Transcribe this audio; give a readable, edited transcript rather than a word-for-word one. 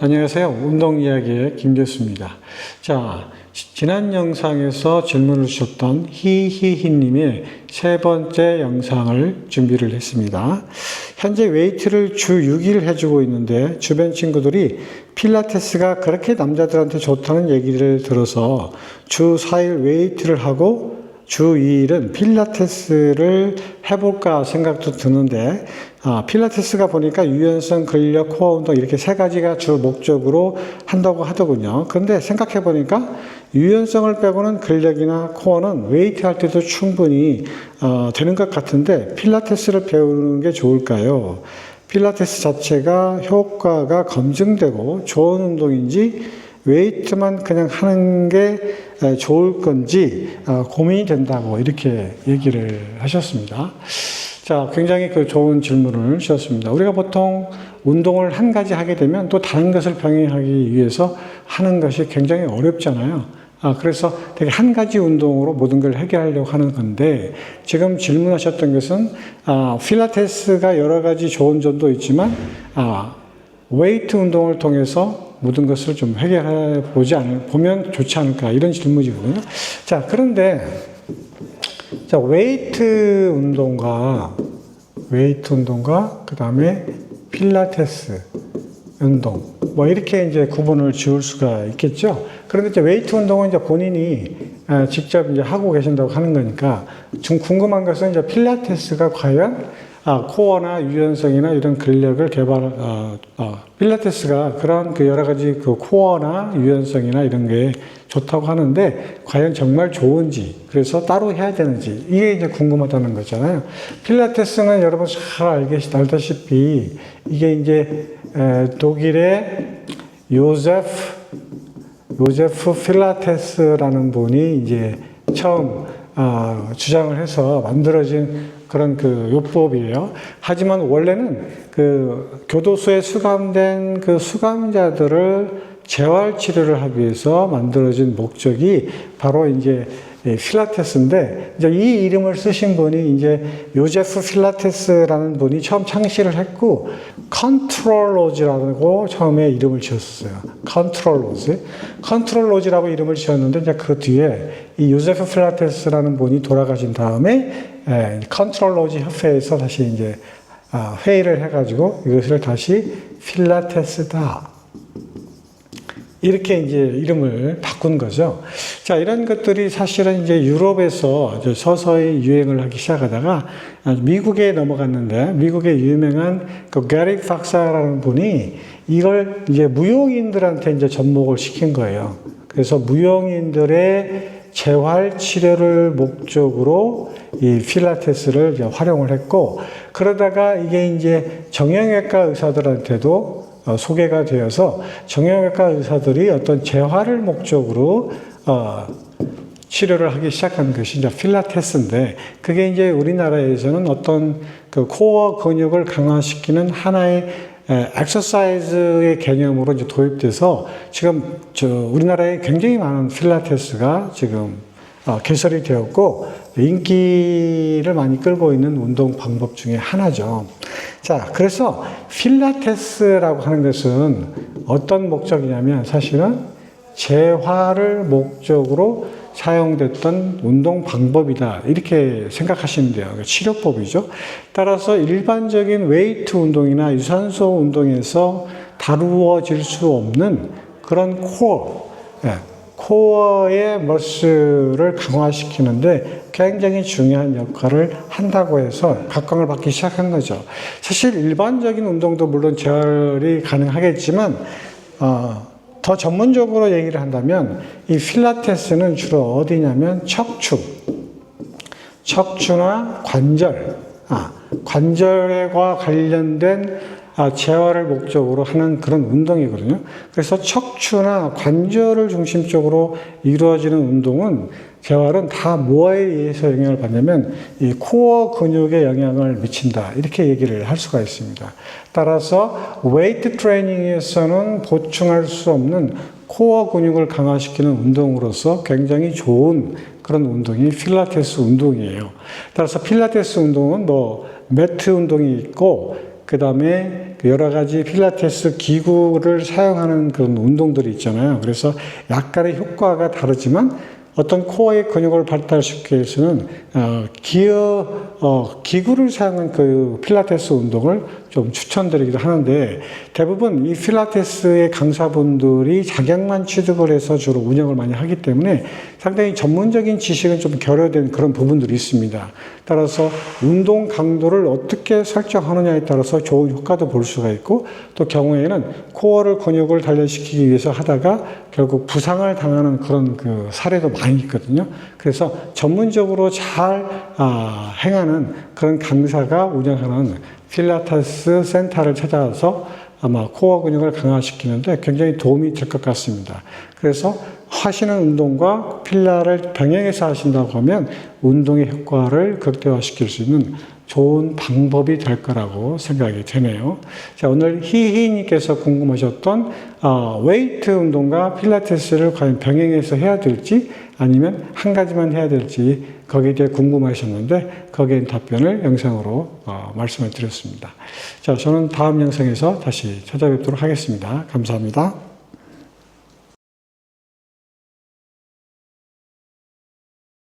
안녕하세요. 운동 이야기의 김교수입니다. 자, 지난 영상에서 질문을 주셨던 히히히님의 세 번째 영상을 준비를 했습니다. 현재 웨이트를 주 6일 해주고 있는데 주변 친구들이 필라테스가 그렇게 남자들한테 좋다는 얘기를 들어서 주 4일 웨이트를 하고 주 2일은 필라테스를 해볼까 생각도 드는데 필라테스가 보니까 유연성, 근력, 코어 운동 이렇게 세 가지가 주 목적으로 한다고 하더군요. 그런데 생각해 보니까 유연성을 빼고는 근력이나 코어는 웨이트 할 때도 충분히 되는 것 같은데 필라테스를 배우는 게 좋을까요? 필라테스 자체가 효과가 검증되고 좋은 운동인지 웨이트만 그냥 하는 게 좋을 건지 고민이 된다고 이렇게 얘기를 하셨습니다. 자, 굉장히 좋은 질문을 주셨습니다. 우리가 보통 운동을 한 가지 하게 되면 또 다른 것을 병행하기 위해서 하는 것이 굉장히 어렵잖아요. 그래서 되게 한 가지 운동으로 모든 걸 해결하려고 하는 건데 지금 질문하셨던 것은 필라테스가 여러 가지 좋은 점도 있지만 웨이트 운동을 통해서 모든 것을 좀 해결해 보면 좋지 않을까 이런 질문이거든요. 자, 그런데 웨이트 운동과 그 다음에 필라테스 운동 뭐 이렇게 이제 구분을 지을 수가 있겠죠. 그런데 이제 웨이트 운동은 이제 본인이 직접 이제 하고 계신다고 하는 거니까 좀 궁금한 것은 이제 필라테스가 과연 코어나 유연성이나 이런 근력을 필라테스가 그런 여러 가지 코어나 유연성이나 이런 게 좋다고 하는데 과연 정말 좋은지 그래서 따로 해야 되는지 이게 이제 궁금하다는 거잖아요. 필라테스는 여러분 잘 알다시피 이게 이제 독일의 요제프 필라테스라는 분이 이제 처음 주장을 해서 만들어진 그런 요법이에요. 하지만 원래는 교도소에 수감된 수감자들을 재활 치료를 하기 위해서 만들어진 목적이 바로 이제 필라테스인데 이제 이 이름을 쓰신 분이 이제 요제프 필라테스라는 분이 처음 창시를 했고 컨트롤로지라고 처음에 이름을 지었어요. 컨트롤로지라고 이름을 지었는데 이제 그 뒤에 이 요제프 필라테스라는 분이 돌아가신 다음에 컨트롤로지 협회에서 다시 이제 회의를 해가지고 이것을 다시 필라테스다. 이렇게 이제 이름을 바꾼 거죠. 자, 이런 것들이 사실은 이제 유럽에서 서서히 유행을 하기 시작하다가 미국에 넘어갔는데 미국의 유명한 게리 박사라는 분이 이걸 이제 무용인들한테 이제 접목을 시킨 거예요. 그래서 무용인들의 재활 치료를 목적으로 이 필라테스를 이제 활용을 했고 그러다가 이게 이제 정형외과 의사들한테도 소개가 되어서 정형외과 의사들이 어떤 재활을 목적으로 치료를 하기 시작한 것이 이제 필라테스인데 그게 이제 우리나라에서는 어떤 코어 근육을 강화시키는 하나의 엑서사이즈의 개념으로 이제 도입돼서 지금 우리나라에 굉장히 많은 필라테스가 지금 개설이 되었고 인기를 많이 끌고 있는 운동 방법 중에 하나죠. 자, 그래서 필라테스라고 하는 것은 어떤 목적이냐면 사실은 재활을 목적으로 사용됐던 운동 방법이다. 이렇게 생각하시면 돼요. 치료법이죠. 따라서 일반적인 웨이트 운동이나 유산소 운동에서 다루어질 수 없는 그런 코어의 머슬을 강화시키는데 굉장히 중요한 역할을 한다고 해서 각광을 받기 시작한 거죠. 사실 일반적인 운동도 물론 재활이 가능하겠지만 더 전문적으로 얘기를 한다면 이 필라테스는 주로 어디냐면 척추나 관절과 관련된 재활을 목적으로 하는 그런 운동이거든요. 그래서 척추나 관절을 중심적으로 이루어지는 운동은 재활은 다 뭐에 의해서 영향을 받냐면 이 코어 근육에 영향을 미친다. 이렇게 얘기를 할 수가 있습니다. 따라서 웨이트 트레이닝에서는 보충할 수 없는 코어 근육을 강화시키는 운동으로서 굉장히 좋은 그런 운동이 필라테스 운동이에요. 따라서 필라테스 운동은 매트 운동이 있고 그 다음에 여러 가지 필라테스 기구를 사용하는 그런 운동들이 있잖아요. 그래서 약간의 효과가 다르지만 어떤 코어의 근육을 발달시키기 위해서는 기구를 사용한 그 필라테스 운동을 좀 추천드리기도 하는데, 대부분 이 필라테스의 강사분들이 자격만 취득을 해서 주로 운영을 많이 하기 때문에 상당히 전문적인 지식은 좀 결여된 그런 부분들이 있습니다. 따라서 운동 강도를 어떻게 설정하느냐에 따라서 좋은 효과도 볼 수가 있고, 또 경우에는 코어를 근육을 단련시키기 위해서 하다가 결국 부상을 당하는 그런 그 사례도 많이 있거든요. 그래서 전문적으로 잘 행하는 그런 강사가 운영하는 필라테스 센터를 찾아서 아마 코어 근육을 강화시키는데 굉장히 도움이 될 것 같습니다. 그래서 하시는 운동과 필라를 병행해서 하신다고 하면 운동의 효과를 극대화시킬 수 있는 좋은 방법이 될 거라고 생각이 되네요. 자, 오늘 희희님께서 궁금하셨던 웨이트 운동과 필라테스를 과연 병행해서 해야 될지 아니면 한 가지만 해야 될지 거기에 대해 궁금하셨는데 거기에 답변을 영상으로 말씀을 드렸습니다. 자, 저는 다음 영상에서 다시 찾아뵙도록 하겠습니다. 감사합니다.